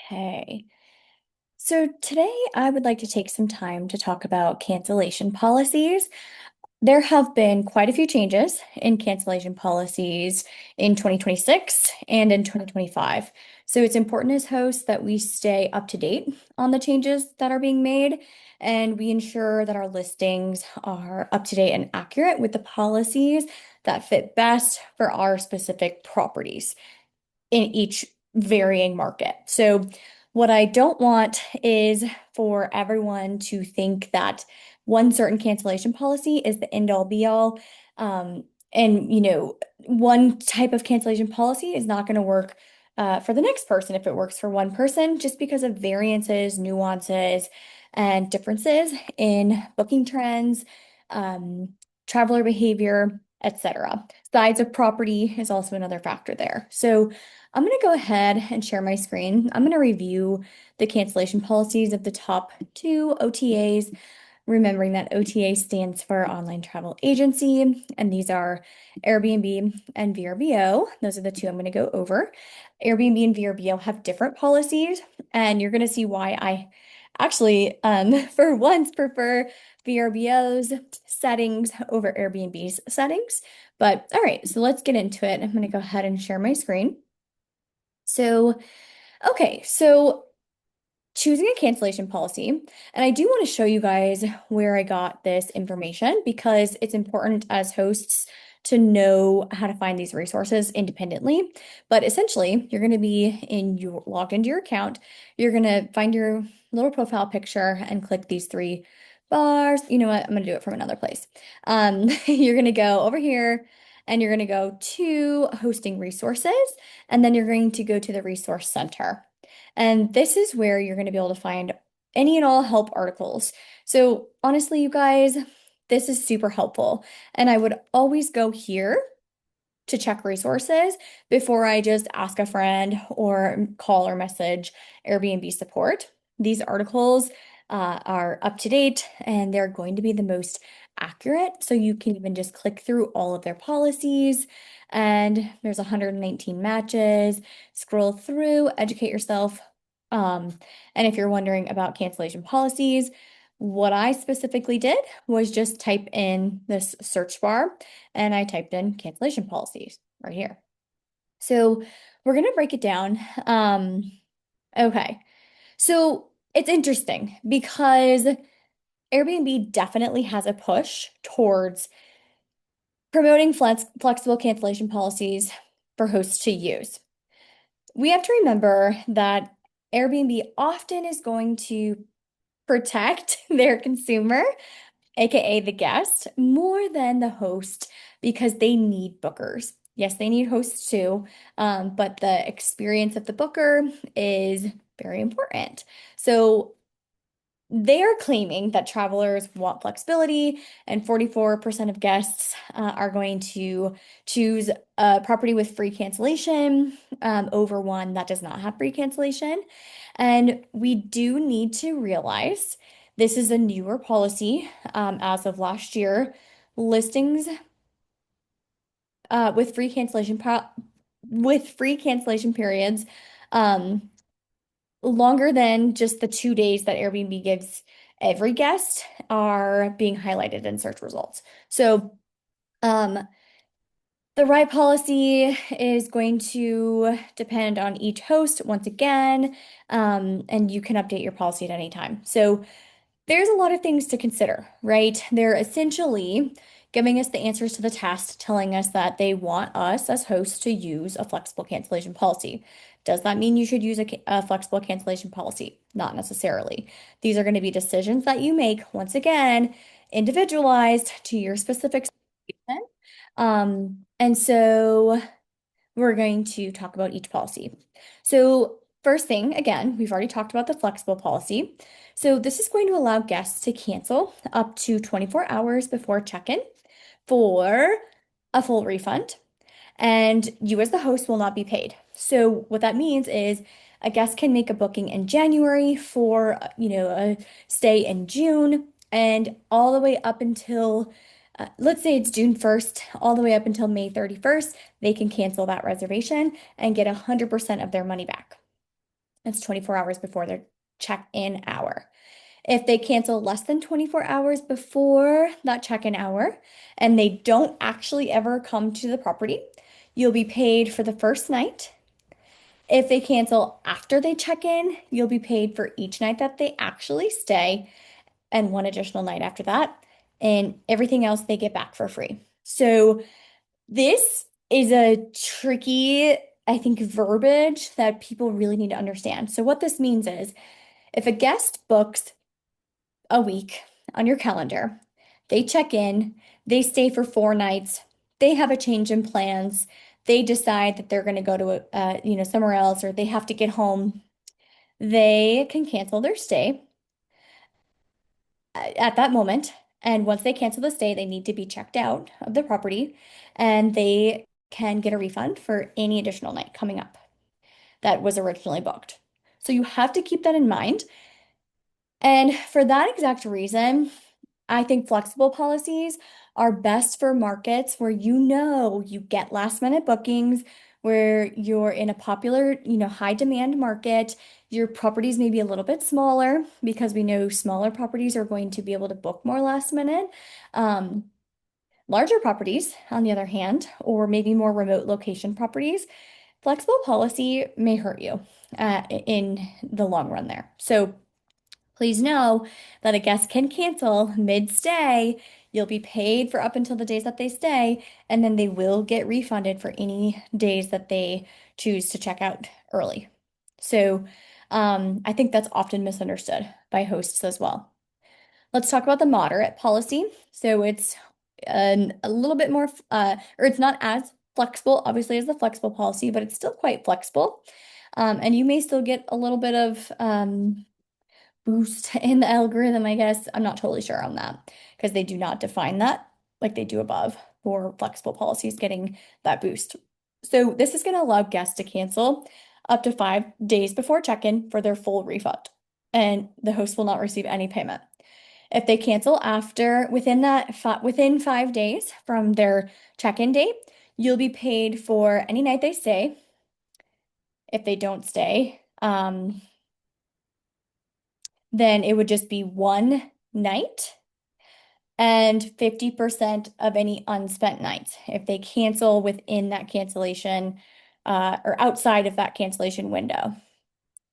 Okay. So today I would like to take some time to talk about cancellation policies. There have been quite a few changes in cancellation policies in 2026 and in 2025. So it's important as hosts that we stay up to date on the changes that are being made and we ensure that our listings are up to date and accurate with the policies that fit best for our specific properties in each varying market. So, what I don't want is for everyone to think that one certain cancellation policy is the end all be all. Um, one type of cancellation policy is not going to work for the next person if it works for one person, just because of variances, nuances, and differences in booking trends, um, traveler behavior, etc. Size of property is also another factor there. So, I'm going to go ahead and share my screen. I'm going to review the cancellation policies of the top two OTAs, remembering that OTA stands for Online Travel Agency, and these are Airbnb and VRBO. Those are the two I'm going to go over. Airbnb and VRBO have different policies, and you're going to see why I actually, for once, prefer VRBO's settings over Airbnb's settings. But all right, so let's get into it. I'm going to go ahead and share my screen. So, okay, so choosing a cancellation policy, and I do want to show you guys where I got this information because it's important as hosts to know how to find these resources independently. But essentially, you're going to be logged into your account. You're going to find your little profile picture and click these three bars. You know what? I'm going to do it from another place. You're going to go over here and you're going to go to hosting resources, and then you're going to go to the resource center. And this is where you're going to be able to find any and all help articles. So honestly, you guys, this is super helpful. And I would always go here to check resources before I just ask a friend or call or message Airbnb support. These articles are up to date and they're going to be the most accurate. So you can even just click through all of their policies and there's 119 matches. Scroll through, educate yourself. Um, and if you're wondering about cancellation policies, what I specifically did was just type in this search bar and I typed in cancellation policies right here. So we're going to break it down. Okay. So it's interesting because Airbnb definitely has a push towards promoting flexible cancellation policies for hosts to use. We have to remember that Airbnb often is going to protect their consumer, aka the guest, more than the host because they need bookers. Yes, they need hosts too, but the experience of the booker is very important. So they are claiming that travelers want flexibility, and 44% of guests are going to choose a property with free cancellation over one that does not have free cancellation. And we do need to realize this is a newer policy as of last year. Listings with free cancellation periods um, longer than just the 2 days that Airbnb gives every guest are being highlighted in search results. So, um, the right policy is going to depend on each host once again, and you can update your policy at any time. So, there's a lot of things to consider, right? They're essentially giving us the answers to the test, telling us that they want us as hosts to use a flexible cancellation policy. Does that mean you should use a flexible cancellation policy? Not necessarily. These are going to be decisions that you make, once again, individualized to your specific situation. And so we're going to talk about each policy. So, first thing, again, we've already talked about the flexible policy. So, this is going to allow guests to cancel up to 24 hours before check-in for a full refund, and you as the host will not be paid. So, what that means is a guest can make a booking in January for, a stay in June and all the way up until let's say it's June 1st, all the way up until May 31st, they can cancel that reservation and get 100% of their money back. It's 24 hours before their check-in hour. If they cancel less than 24 hours before that check-in hour and they don't actually ever come to the property, you'll be paid for the first night. If they cancel after they check in, you'll be paid for each night that they actually stay and one additional night after that. And everything else they get back for free. So this is a tricky, I think, verbiage that people really need to understand. So what this means is if a guest books a week on your calendar. They check in, they stay for 4 nights, they have a change in plans, they decide that they're going to go to somewhere else or they have to get home. They can cancel their stay at that moment. And once they cancel the stay, they need to be checked out of the property and they can get a refund for any additional night coming up that was originally booked. So you have to keep that in mind. And for that exact reason, I think flexible policies are best for markets where you get last minute bookings, where you're in a popular, high demand market. Your properties may be a little bit smaller because we know smaller properties are going to be able to book more last minute. Um, Larger properties, on the other hand, or maybe more remote location properties, flexible policy may hurt you in the long run there. So please know that a guest can cancel mid-stay. You'll be paid for up until the days that they stay, and then they will get refunded for any days that they choose to check out early. So, I think that's often misunderstood by hosts as well. Let's talk about the moderate policy. So it's a little bit more, or it's not as flexible, obviously, as the flexible policy, but it's still quite flexible. And you may still get a little bit of boost in the algorithm, I guess. I'm not totally sure on that because they do not define that like they do above for flexible policies getting that boost. So this is going to allow guests to cancel up to 5 days before check-in for their full refund, and the host will not receive any payment. If they cancel within 5 days from their check-in date, you'll be paid for any night they stay. If they don't stay, then it would just be one night and 50% of any unspent nights if they cancel within that cancellation or outside of that cancellation window.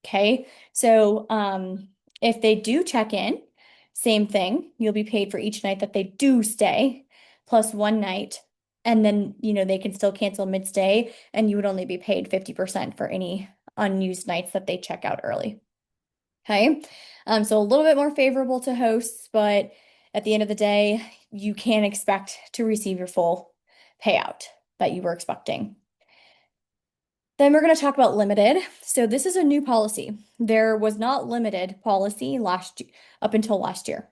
Okay, so if they do check in, same thing, you'll be paid for each night that they do stay, plus one night, and then they can still cancel mid-stay, and you would only be paid 50% for any unused nights that they check out early. Okay, so a little bit more favorable to hosts, but at the end of the day, you can expect to receive your full payout that you were expecting. Then we're going to talk about limited. So this is a new policy. There was not limited policy up until last year.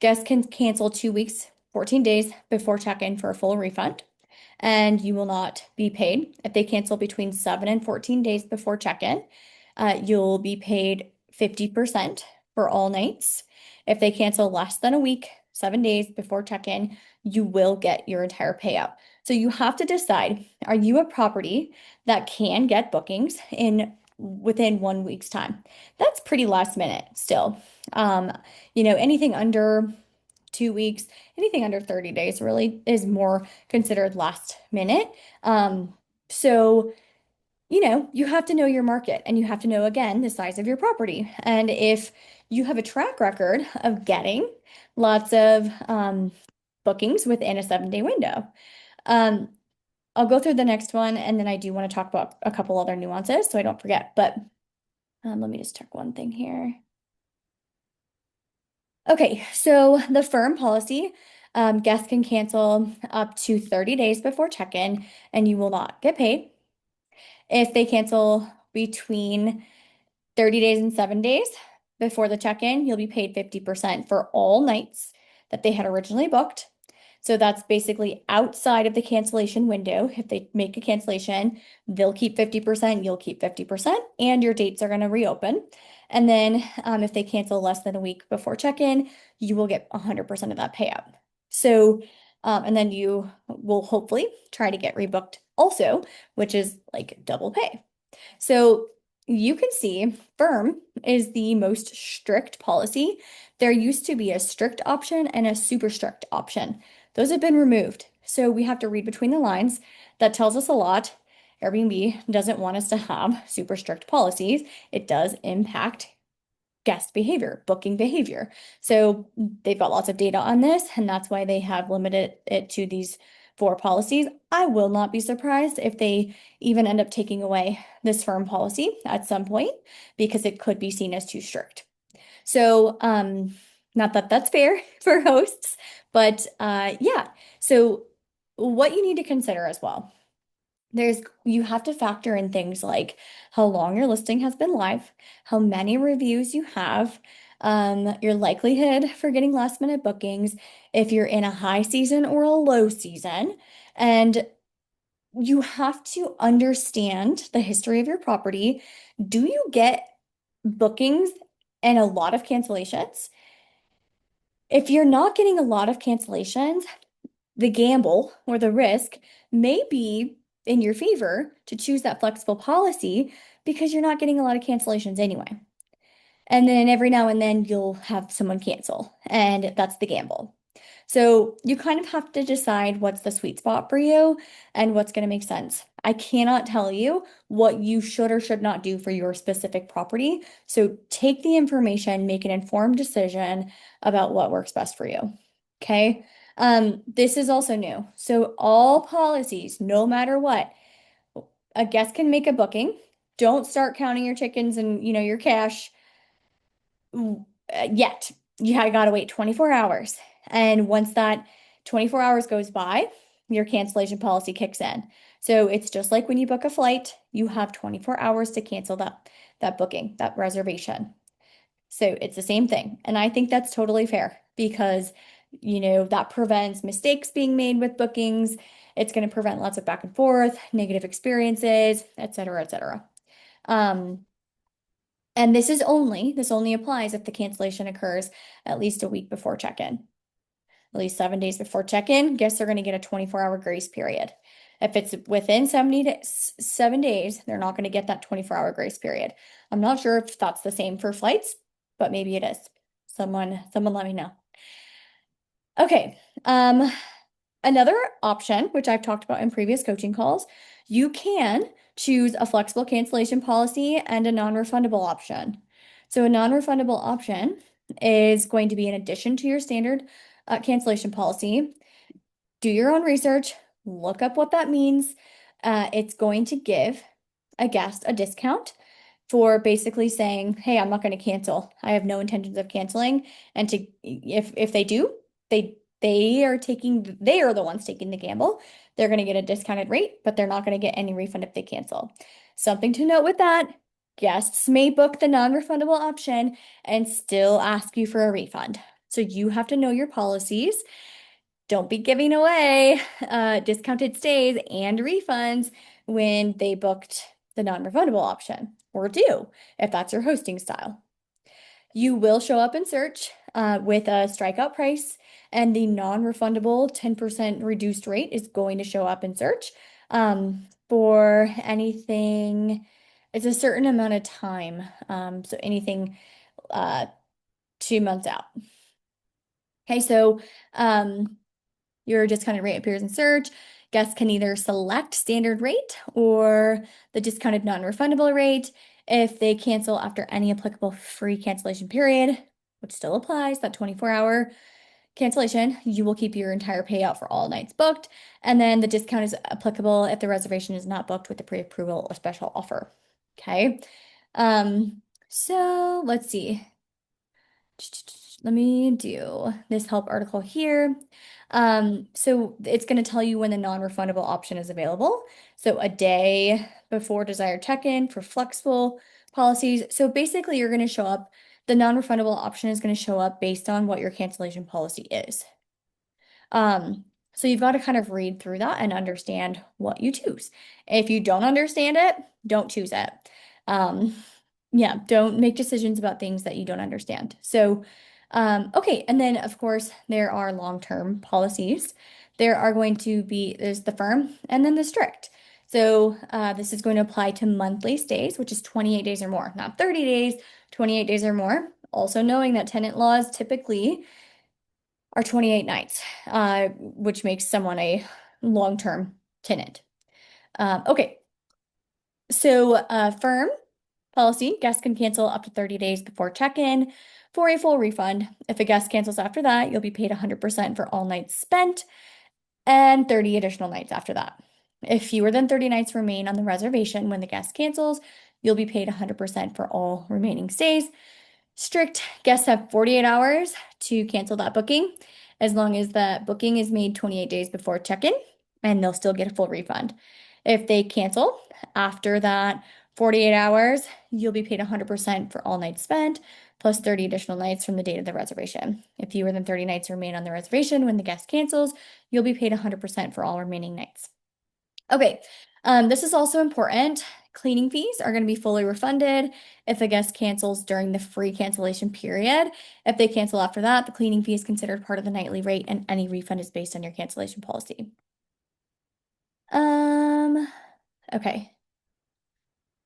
Guests can cancel 2 weeks, 14 days before check-in for a full refund, and you will not be paid. If they cancel between 7 and 14 days before check-in, you'll be paid 50% for all nights. If they cancel less than a week, 7 days before check-in, you will get your entire payout. So you have to decide, are you a property that can get bookings within 1 week's time? That's pretty last minute still. Anything under 2 weeks, anything under 30 days really is more considered last minute. So you have to know your market and you have to know, again, the size of your property. And if you have a track record of getting lots of bookings within a 7-day window. I'll go through the next one and then I do want to talk about a couple other nuances so I don't forget. But let me just check one thing here. Okay, so the firm policy, guests can cancel up to 30 days before check-in and you will not get paid. If they cancel between 30 days and 7 days before the check-in, you'll be paid 50% for all nights that they had originally booked. So that's basically outside of the cancellation window. If they make a cancellation, they'll keep 50%, you'll keep 50%, and your dates are going to reopen. And then if they cancel less than a week before check-in, you will get 100% of that payout. So, and then you will hopefully try to get rebooked also, which is like double pay. So you can see firm is the most strict policy. There used to be a strict option and a super strict option. Those have been removed. So we have to read between the lines. That tells us a lot. Airbnb doesn't want us to have super strict policies. It does impact guest behavior, booking behavior. So they've got lots of data on this, and that's why they have limited it to these four policies. I will not be surprised if they even end up taking away this firm policy at some point because it could be seen as too strict. So, not that that's fair for hosts, but yeah. So, what you need to consider as well you have to factor in things like how long your listing has been live, how many reviews you have, your likelihood for getting last minute bookings, if you're in a high season or a low season, and you have to understand the history of your property. Do you get bookings and a lot of cancellations? If you're not getting a lot of cancellations, the gamble or the risk may be in your favor to choose that flexible policy because you're not getting a lot of cancellations anyway. And then every now and then you'll have someone cancel, and that's the gamble. So you kind of have to decide what's the sweet spot for you and what's going to make sense. I cannot tell you what you should or should not do for your specific property. So take the information, make an informed decision about what works best for you. Okay. This is also new. So all policies, no matter what, a guest can make a booking. Don't start counting your chickens and your cash yet. You gotta wait 24 hours. And once that 24 hours goes by, your cancellation policy kicks in. So it's just like when you book a flight, you have 24 hours to cancel that booking, that reservation. So it's the same thing. And I think that's totally fair because, that prevents mistakes being made with bookings. It's going to prevent lots of back and forth, negative experiences, et cetera, et cetera. Um, and this only applies if the cancellation occurs at least a week before check-in. At least 7 days before check-in, guests are going to get a 24-hour grace period. If it's within 7 days, they're not going to get that 24-hour grace period. I'm not sure if that's the same for flights, but maybe it is. Someone let me know. Okay. Another option, which I've talked about in previous coaching calls, you can choose a flexible cancellation policy and a non-refundable option. So a non-refundable option is going to be in addition to your standard cancellation policy. Do your own research, look up what that means. It's going to give a guest a discount for basically saying, "Hey, I'm not going to cancel. I have no intentions of canceling." And if they do, they are the ones taking the gamble. They're going to get a discounted rate, but they're not going to get any refund if they cancel. Something to note with that, guests may book the non-refundable option and still ask you for a refund. So you have to know your policies. Don't be giving away discounted stays and refunds when they booked the non-refundable option, or do if that's your hosting style. You will show up in search with a strikeout price, and the non-refundable 10% reduced rate is going to show up in search for anything. It's a certain amount of time, so anything 2 months out. Okay, so your discounted rate appears in search. Guests can either select standard rate or the discounted non-refundable rate. If they cancel after any applicable free cancellation period, which still applies, that 24-hour cancellation, you will keep your entire payout for all nights booked. And then the discount is applicable if the reservation is not booked with the pre-approval or special offer. Okay. So let's see. Let me do this help article here. So it's going to tell you when the non-refundable option is available. So a day before desired check-in for flexible policies. So basically you're going to show up, the non-refundable option is going to show up based on what your cancellation policy is. So you've got to kind of read through that and understand what you choose. If you don't understand it, don't choose it. Yeah, don't make decisions about things that you don't understand. So, okay, and then of course there are long-term policies. There's the firm and then the strict. So this is going to apply to monthly stays, which is 28 days or more, not 30 days, 28 days or more. Also knowing that tenant laws typically are 28 nights, which makes someone a long-term tenant. Okay, so firm policy, guests can cancel up to 30 days before check-in for a full refund. If a guest cancels after that, you'll be paid 100% for all nights spent and 30 additional nights after that. If fewer than 30 nights remain on the reservation when the guest cancels, you'll be paid 100% for all remaining stays. Strict guests have 48 hours to cancel that booking, as long as that booking is made 28 days before check-in, and they'll still get a full refund. If they cancel after that 48 hours, you'll be paid 100% for all nights spent, plus 30 additional nights from the date of the reservation. If fewer than 30 nights remain on the reservation when the guest cancels, you'll be paid 100% for all remaining nights. Okay, this is also important. Cleaning fees are going to be fully refunded if a guest cancels during the free cancellation period. If they cancel after that, the cleaning fee is considered part of the nightly rate, and any refund is based on your cancellation policy. Um, okay.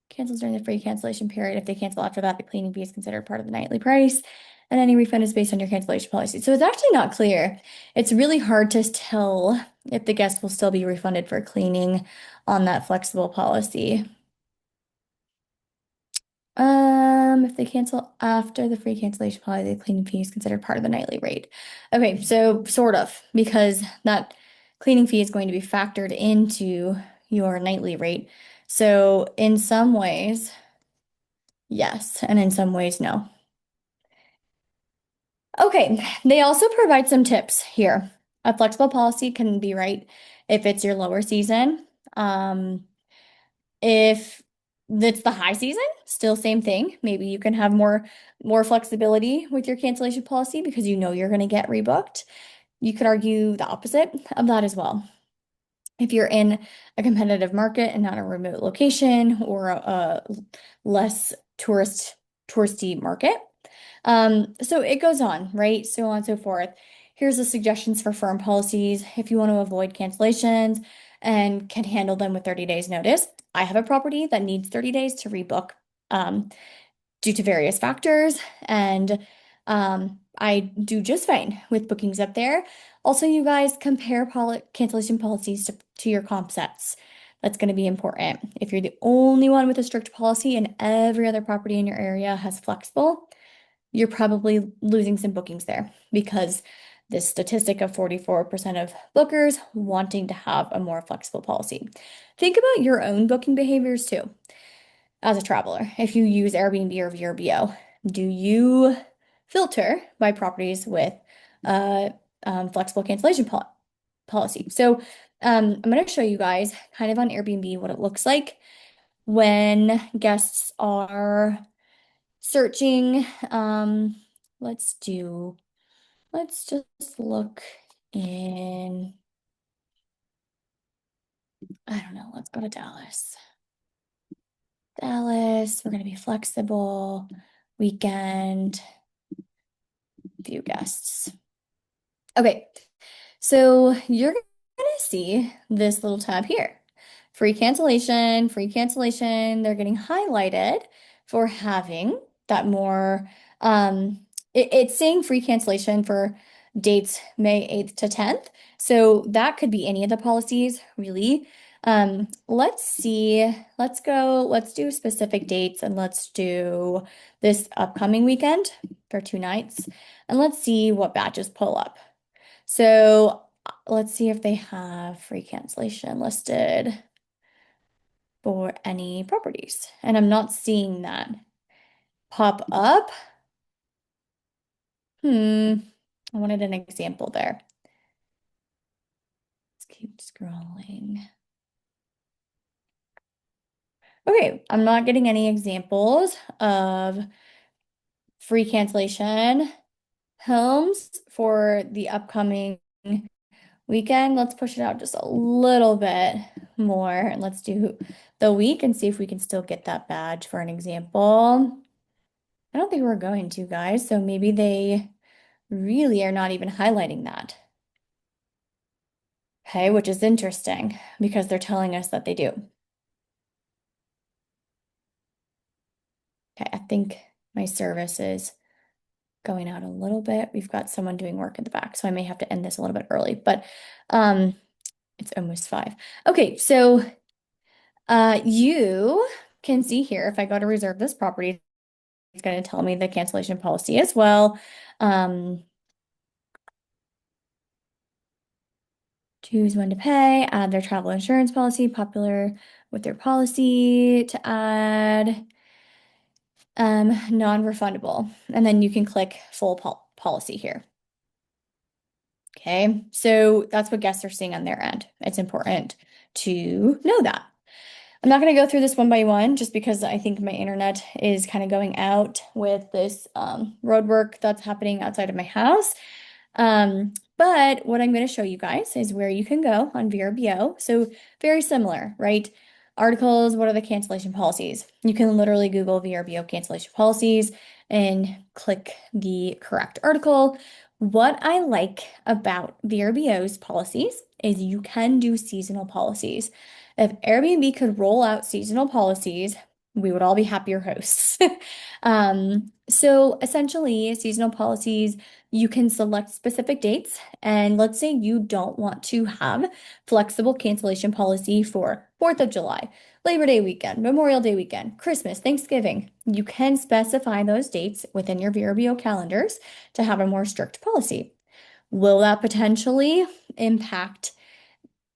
Cancels during the free cancellation period. If they cancel after that, the cleaning fee is considered part of the nightly price, and any refund is based on your cancellation policy. So it's actually not clear. It's really hard to tell if the guest will still be refunded for cleaning on that flexible policy. If they cancel after the free cancellation policy, the cleaning fee is considered part of the nightly rate. Okay, so sort of, because that cleaning fee is going to be factored into your nightly rate. So in some ways, yes, and in some ways, no. Okay, they also provide some tips here. A flexible policy can be right if it's your lower season. Um, If it's the high season, still same thing. Maybe you can have more flexibility with your cancellation policy because you know you're going to get rebooked. You could argue the opposite of that as well. If you're in a competitive market and not a remote location or a less touristy market. So it goes on, right? So on and so forth. Here's the suggestions for firm policies if you want to avoid cancellations and can handle them with 30 days notice. I have a property that needs 30 days to rebook due to various factors, and I do just fine with bookings up there. Also, you guys compare cancellation policies to your comp sets. That's going to be important. If you're the only one with a strict policy and every other property in your area has flexible, you're probably losing some bookings there because this statistic of 44% of bookers wanting to have a more flexible policy. Think about your own booking behaviors too as a traveler. If you use Airbnb or VRBO, do you filter by properties with a flexible cancellation policy? So I'm going to show you guys kind of on Airbnb what it looks like when guests are searching. Let's do, let's just look in, I don't know, let's go to Dallas. Dallas, we're going to be flexible, weekend, view guests. Okay, so you're going to see this little tab here. Free cancellation, free cancellation. They're getting highlighted for having that more, it's saying free cancellation for dates May 8th to 10th. So that could be any of the policies, really. Let's see, let's do specific dates and let's do this upcoming weekend for 2 nights. And let's see what badges pull up. So let's see if they have free cancellation listed for any properties. And I'm not seeing that pop up. I wanted an example there. Let's keep scrolling. Okay, I'm not getting any examples of free cancellation homes for the upcoming weekend. Let's push it out just a little bit more. And let's do the week and see if we can still get that badge for an example. I don't think we're going to, guys. So maybe they really are not even highlighting that. Okay, which is interesting because they're telling us that they do. Okay, I think my service is going out a little bit. We've got someone doing work in the back, so I may have to end this a little bit early, but um, it's almost 5. Okay, so you can see here if I go to reserve this property, it's going to tell me the cancellation policy as well. Choose when to pay, add their travel insurance policy, popular with their policy to add non-refundable. And then you can click full policy here. Okay, so that's what guests are seeing on their end. It's important to know that. I'm not going to go through this one by one just because I think my internet is kind of going out with this road work that's happening outside of my house. But what I'm going to show you guys is where you can go on VRBO. So very similar, right? Articles, what are the cancellation policies? You can literally Google VRBO cancellation policies and click the correct article. What I like about VRBO's policies is you can do seasonal policies. If Airbnb could roll out seasonal policies, we would all be happier hosts. So essentially, seasonal policies, you can select specific dates, and let's say you don't want to have flexible cancellation policy for 4th of July, Labor Day weekend, Memorial Day weekend, Christmas, Thanksgiving. You can specify those dates within your VRBO calendars to have a more strict policy. Will that potentially impact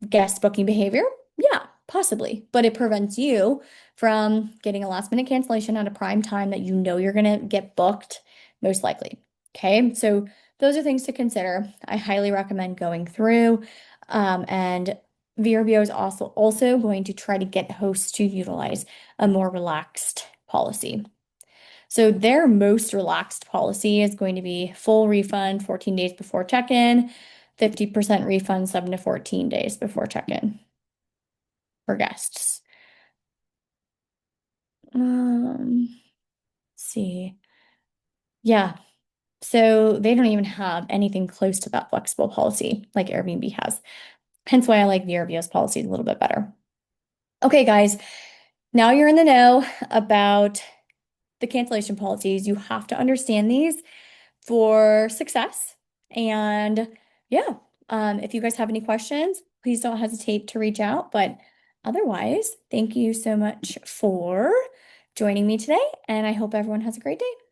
guest booking behavior? Yeah, possibly, but it prevents you from getting a last minute cancellation at a prime time that you know you're going to get booked, most likely. Okay, so those are things to consider. I highly recommend going through, and VRBO is also going to try to get hosts to utilize a more relaxed policy. So their most relaxed policy is going to be full refund 14 days before check-in, 50% refund 7 to 14 days before check-in for guests. Let's see. Yeah. So they don't even have anything close to that flexible policy like Airbnb has. Hence why I like VRBO's policy a little bit better. Okay, guys, now you're in the know about the cancellation policies. You have to understand these for success. And yeah, if you guys have any questions, please don't hesitate to reach out. But otherwise, thank you so much for joining me today, and I hope everyone has a great day.